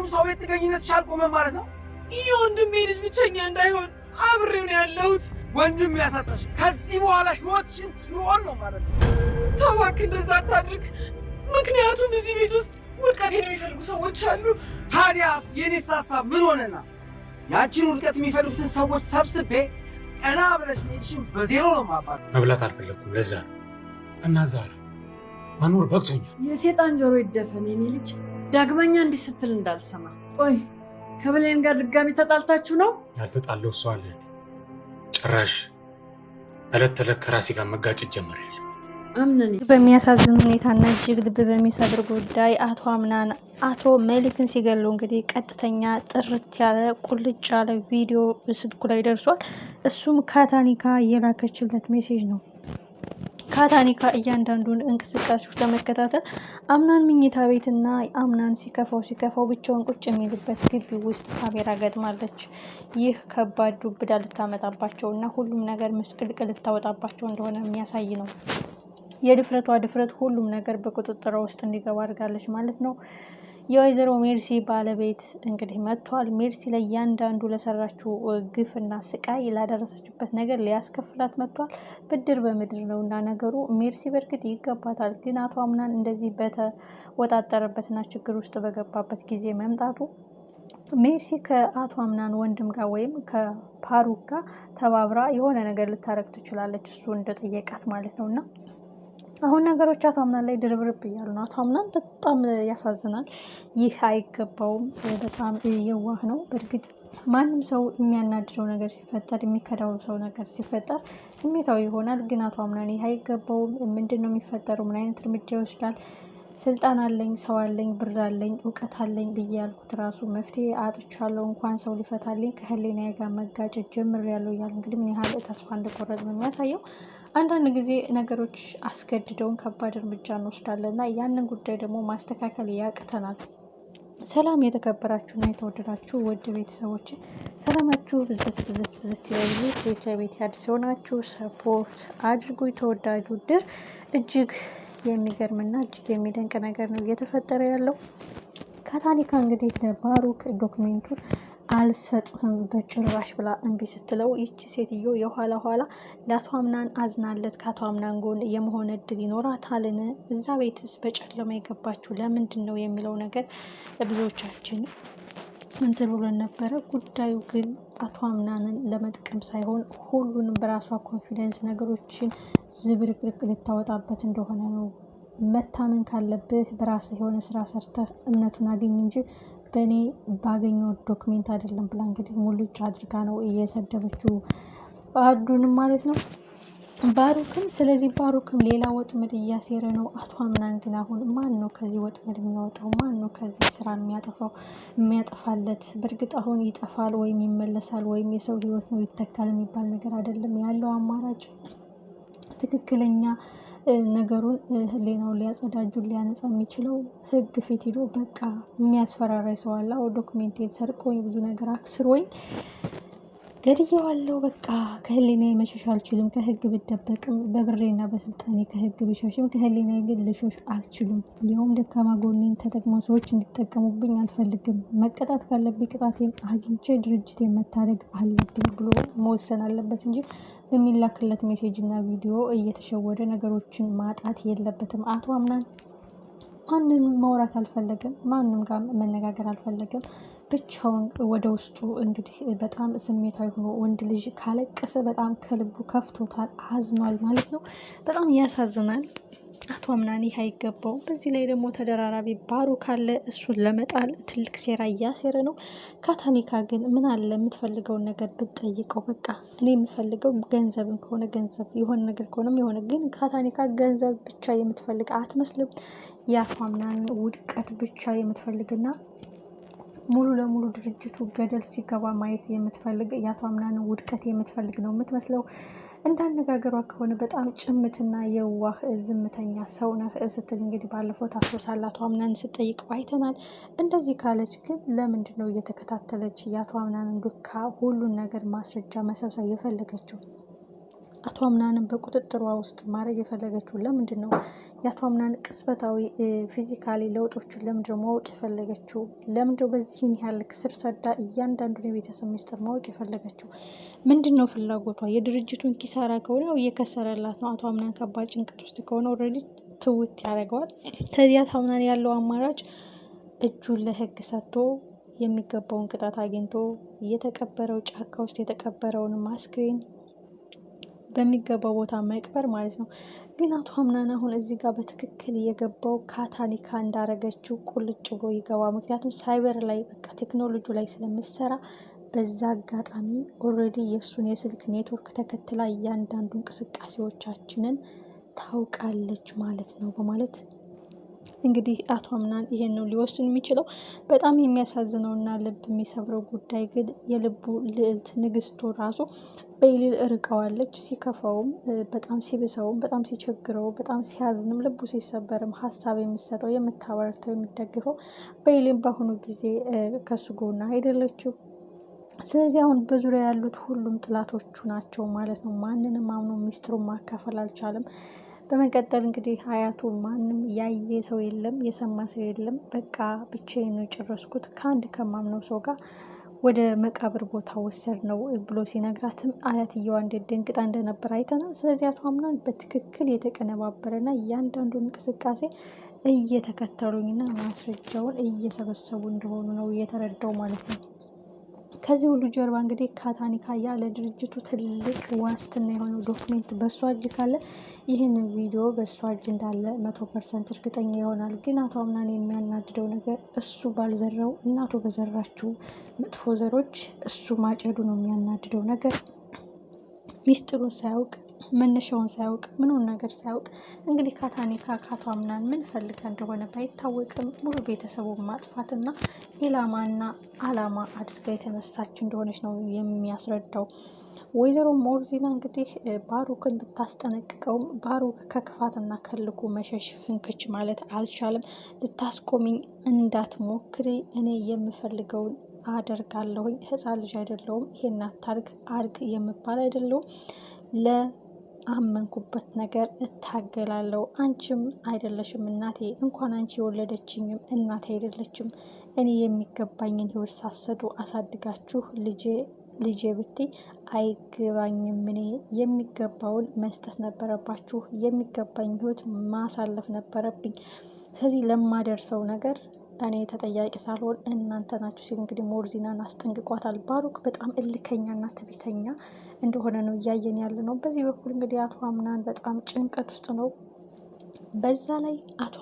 አሁንም ሰው ቤት ጥገኝነት ሻልቆመ ማለት ነው። ይሄ ወንድሜ ልጅ ብቸኛ እንዳይሆን አብሬው ነው ያለሁት። ወንድም ያሳጣሽ ከዚህ በኋላ ህይወትሽን ሲሆን ነው ማለት ነው። ተው እባክህ እንደዛ አታድርግ። ምክንያቱም እዚህ ቤት ውስጥ ውድቀቴን የሚፈልጉ ሰዎች አሉ። ታዲያስ የኔስ ሀሳብ ምን ሆነና? ያቺን ውድቀት የሚፈልጉትን ሰዎች ሰብስቤ ቀና ብለሽ ሜድሽን በዜሮ ነው ማባል። መብላት አልፈለኩም ለዛ ነው። እና ዛሬ መኖር በቅቶኛል። የሴጣን ጆሮ ይደፈን የኔ ልጅ። ዳግመኛ እንዲህ ስትል እንዳልሰማ። ቆይ ከብሌን ጋር ድጋሚ ተጣልታችሁ ነው? ያልተጣለው ሰው አለ? ጭራሽ እለት ተዕለት ከራሴ ጋር መጋጨት ጀመረ። አምነን በሚያሳዝን ሁኔታና እጅግ ልብ በሚሰብር ጉዳይ አቶ መሊክን ሲገሉ እንግዲህ ቀጥተኛ ጥርት ያለ ቁልጭ ያለ ቪዲዮ ስልኩ ላይ ደርሷል። እሱም ካታኒካ የላከችለት ሜሴጅ ነው። ካታኒካ እያንዳንዱን እንቅስቃሴዎች ለመከታተል አምናን ምኝታ ቤትና አምናን ሲከፋው ብቻውን ቁጭ የሚልበት ግቢ ውስጥ ካሜራ ገጥማለች። ይህ ከባድ ዱብዳ ልታመጣባቸው እና ሁሉም ነገር ምስቅልቅል ልታወጣባቸው እንደሆነ የሚያሳይ ነው። የድፍረቷ ድፍረት ሁሉም ነገር በቁጥጥሯ ውስጥ እንዲገባ አድርጋለች ማለት ነው። የወይዘሮ ሜርሲ ባለቤት እንግዲህ መጥቷል። ሜርሲ ላይ እያንዳንዱ ለሰራችው ግፍና ስቃይ ላደረሰችበት ነገር ሊያስከፍላት መጥቷል። ብድር በምድር ነው እና ነገሩ። ሜርሲ በእርግጥ ይገባታል፣ ግን አቶ አምናን እንደዚህ በተወጣጠረበትና ችግር ውስጥ በገባበት ጊዜ መምጣቱ ሜርሲ ከአቶ አምናን ወንድም ጋር ወይም ከፓሩክ ጋር ተባብራ የሆነ ነገር ልታረግ ትችላለች፣ እሱ እንደጠየቃት ማለት ነው። እና አሁን ነገሮች አቶ አምናን ላይ ድርብርብ እያሉ ነው። አቶ አምናን በጣም ያሳዝናል። ይህ አይገባውም። በጣም የዋህ ነው። በእርግጥ ማንም ሰው የሚያናድደው ነገር ሲፈጠር፣ የሚከዳው ሰው ነገር ሲፈጠር ስሜታዊ ይሆናል። ግን አቶ አምናን ይህ አይገባውም። ምንድን ነው የሚፈጠረው? ምን አይነት እርምጃ ይወስዳል? ስልጣን አለኝ፣ ሰው አለኝ፣ ብር አለኝ፣ እውቀት አለኝ ብዬ ያልኩት ራሱ መፍትሄ አጥቻለሁ። እንኳን ሰው ሊፈታልኝ ከህሊናዬ ጋር መጋጨት ጀምሬያለሁ እያለ እንግዲህ ምን ያህል ተስፋ እንደቆረጠ ነው የሚያሳየው። አንዳንድ ጊዜ ነገሮች አስገድደውን ከባድ እርምጃ እንወስዳለን እና ያንን ጉዳይ ደግሞ ማስተካከል ያቅተናል። ሰላም የተከበራችሁና የተወደዳችሁ ውድ ቤተሰቦች ሰላማችሁ ብዝት ይበሉ። ቤት አዲስ የሆናችሁ ሰፖርት አድርጉ። ተወዳጁ ድር እጅግ የሚገርምና እጅግ የሚደንቅ ነገር ነው እየተፈጠረ ያለው። ካታኒካ እንግዲህ ለባሩክ ዶክሜንቱን አልሰጥህም በጭራሽ ብላ እምቢ ስትለው ይቺ ሴትዮ የኋላ ኋላ ለአቶ አምናን አዝናለት ከአቶ አምናን ጎን የመሆን እድል ይኖራታልን? እዛ ቤትስ በጨለማ የገባችው ለምንድን ነው የሚለው ነገር ብዙዎቻችን እንትን ብሎን ነበረ። ጉዳዩ ግን አቶ አምናንን ለመጥቀም ሳይሆን ሁሉንም በራሷ ኮንፊደንስ ነገሮችን ዝብርቅርቅ ልታወጣበት እንደሆነ ነው። መታመን ካለብህ በራስህ የሆነ ስራ ሰርተህ እምነቱን አገኝ እንጂ በእኔ ባገኘው ዶክሜንት አይደለም ብላ እንግዲህ ሙሉጭ አድርጋ ነው እየሰደበችው አዱንም ማለት ነው ባሩክን። ስለዚህ ባሩክም ሌላ ወጥመድ እያሴረ ነው። አቶ አምናን ግን አሁን ማን ነው ከዚህ ወጥመድ የሚያወጣው? ማን ነው ከዚህ ስራ የሚያጠፋለት? በእርግጥ አሁን ይጠፋል ወይም ይመለሳል ወይም የሰው ህይወት ነው ይተካል የሚባል ነገር አይደለም ያለው አማራጭ ትክክለኛ ነገሩን ህሊናውን ሊያጸዳጁን ሊያነጻ የሚችለው ህግ ፊት ሄዶ በቃ የሚያስፈራራኝ ሰው አለ፣ ዶክሜንቴን ሰርቆኝ ብዙ ነገር አክስሮኝ ገድየዋለሁ፣ በቃ ከህሊና መሸሽ አልችልም። ከህግ ብደበቅም በብሬና በስልጣኔ ከህግ ብሸሽም ከህሊና ግን ልሾሽ አልችሉም። እንዲሁም ደካማ ጎኔን ተጠቅሞ ሰዎች እንዲጠቀሙብኝ አልፈልግም። መቀጣት ካለብኝ ቅጣቴን አግኝቼ ድርጅቴን መታደግ አለብኝ ብሎ መወሰን አለበት እንጂ በሚላክለት ሜሴጅ እና ቪዲዮ እየተሸወደ ነገሮችን ማጣት የለበትም። አቶ አምናን ማንንም ማውራት አልፈለገም፣ ማንም ጋር መነጋገር አልፈለገም። ብቻውን ወደ ውስጡ እንግዲህ በጣም ስሜታዊ ሆኖ ወንድ ልጅ ካለቀሰ በጣም ከልቡ ከፍቶታል፣ አዝኗል ማለት ነው። በጣም ያሳዝናል። አቶ አምናን ይህ አይገባው። በዚህ ላይ ደግሞ ተደራራቢ ባሩክ ካለ እሱን ለመጣል ትልቅ ሴራ እያሴረ ነው። ካታኒካ ግን ምን አለ የምትፈልገውን ነገር ብትጠይቀው፣ በቃ እኔ የምፈልገው ገንዘብን ከሆነ ገንዘብ፣ የሆነ ነገር ከሆነም የሆነ። ግን ካታኒካ ገንዘብ ብቻ የምትፈልግ አትመስልም። የአቶ አምናን ውድቀት ብቻ የምትፈልግና ሙሉ ለሙሉ ድርጅቱ ገደል ሲገባ ማየት የምትፈልግ የአቶ አምናንን ውድቀት የምትፈልግ ነው የምትመስለው። እንዳነጋገሯ ከሆነ በጣም ጭምትና የዋህ ዝምተኛ ሰው ነህ ስትል እንግዲህ ባለፈው ታስታውሳለህ አቶ አምናንን ስትጠይቀው አይተናል። እንደዚህ ካለች ግን ለምንድን ነው እየተከታተለች የአቶ አምናንን ዱካ ሁሉን ነገር ማስረጃ መሰብሰብ የፈለገችው? አቶ አምናንን በቁጥጥሯ ውስጥ ማድረግ የፈለገችው ለምንድን ነው? የአቶ አምናን ቅጽበታዊ ፊዚካሊ ለውጦችን ለምንድነው ማወቅ የፈለገችው? ለምንድነው በዚህን ያህል ስር ሰዳ እያንዳንዱን የቤተሰብ ሚስጥር ማወቅ የፈለገችው? ምንድን ነው ፍላጎቷ? የድርጅቱን ኪሳራ ከሆነ እየከሰረላት ነው። አቶ አምናን ከባድ ጭንቀት ውስጥ ከሆነ ኦልሬዲ ትውት ያደርገዋል። ከዚያ አቶ አምናን ያለው አማራጭ እጁን ለህግ ሰጥቶ የሚገባውን ቅጣት አግኝቶ የተቀበረው ጫካ ውስጥ የተቀበረውን ማስክሬን በሚገባው ቦታ መቅበር ማለት ነው። ግን አቶ አምናን አሁን እዚህ ጋር በትክክል የገባው ካታኒካ እንዳረገችው ቁልጭ ብሎ ይገባ። ምክንያቱም ሳይበር ላይ በቃ ቴክኖሎጂ ላይ ስለምሰራ በዛ አጋጣሚ ኦልሬዲ የእሱን የስልክ ኔትወርክ ተከትላ እያንዳንዱ እንቅስቃሴዎቻችንን ታውቃለች ማለት ነው በማለት እንግዲህ አቶ አምናን ይሄን ነው ሊወስን የሚችለው። በጣም የሚያሳዝነው እና ልብ የሚሰብረው ጉዳይ ግን የልቡ ልዕልት ንግስቱ ራሱ በኢሊል እርቀዋለች። ሲከፋውም በጣም ሲብሰውም በጣም ሲቸግረው በጣም ሲያዝንም ልቡ ሲሰበርም ሀሳብ የምትሰጠው የምታበረተው የሚደግፈው በኢሊል በአሁኑ ጊዜ ከሱ ጎና አይደለችው። ስለዚህ አሁን በዙሪያ ያሉት ሁሉም ጥላቶቹ ናቸው ማለት ነው። ማንንም አምኖ ሚስጥሩን ማካፈል አልቻለም። በመቀጠል እንግዲህ ሀያቱ ማንም ያየ ሰው የለም የሰማ ሰው የለም፣ በቃ ብቻዬን ነው የጨረስኩት ከአንድ ከማምነው ሰው ጋር ወደ መቃብር ቦታ ወሰድ ነው ብሎ ሲነግራትም አያትየዋ እንዴት ደንግጣ እንደነበር አይተናል። ስለዚህ አቶ አምናን በትክክል የተቀነባበረና እያንዳንዱን እንቅስቃሴ እየተከተሉኝና ማስረጃውን እየሰበሰቡ እንደሆኑ ነው እየተረዳው ማለት ነው። ከዚህ ሁሉ ጀርባ እንግዲህ ካታኒካ ያለ ድርጅቱ ትልቅ ዋስትና የሆነው ዶክሜንት በእሷ እጅ ካለ ይህንን ቪዲዮ በእሷ እጅ እንዳለ 100% እርግጠኛ ይሆናል። ግን አቶ አምናን የሚያናድደው ነገር እሱ ባልዘራው እናቱ በዘራችው መጥፎ ዘሮች እሱ ማጨዱ ነው የሚያናድደው ነገር። ሚስጥሩን ሳያውቅ መነሻውን ሳያውቅ ምኑን ነገር ሳያውቅ እንግዲህ ካታኒካ ከአቶ አምናን ምን ፈልጋ እንደሆነ ባይታወቅም ሙሉ ቤተሰቡን ማጥፋትና ኢላማና አላማ አድርጋ የተነሳች እንደሆነች ነው የሚያስረዳው። ወይዘሮ ሞርዚና እንግዲህ ባሩክን ብታስጠነቅቀውም ባሩክ ከክፋትና ከልኩ መሸሽ ፍንክች ማለት አልቻለም። ልታስቆሚኝ እንዳትሞክሪ፣ እኔ የምፈልገውን አደርጋለሁኝ፣ ህፃን ልጅ አይደለሁም፣ ይሄን አታርግ አርግ የምባል አይደለሁም፣ ለአመንኩበት ነገር እታገላለሁ። አንቺም አይደለሽም እናቴ፣ እንኳን አንቺ የወለደችኝም እናቴ አይደለችም። እኔ የሚገባኝን ህይወት ሳሰዱ አሳድጋችሁ ልጄ ብትይ አይገባኝም። እኔ የሚገባውን መስጠት ነበረባችሁ፣ የሚገባኝ ህይወት ማሳለፍ ነበረብኝ። ስለዚህ ለማደርሰው ነገር እኔ ተጠያቂ ሳልሆን እናንተ ናችሁ ሲል እንግዲህ ሞርዚናን አስጠንቅቋታል። ባሩክ በጣም እልከኛና ትዕቢተኛ እንደሆነ ነው እያየን ያለ ነው። በዚህ በኩል እንግዲህ አቶ አምናን በጣም ጭንቀት ውስጥ ነው። በዛ ላይ አቶ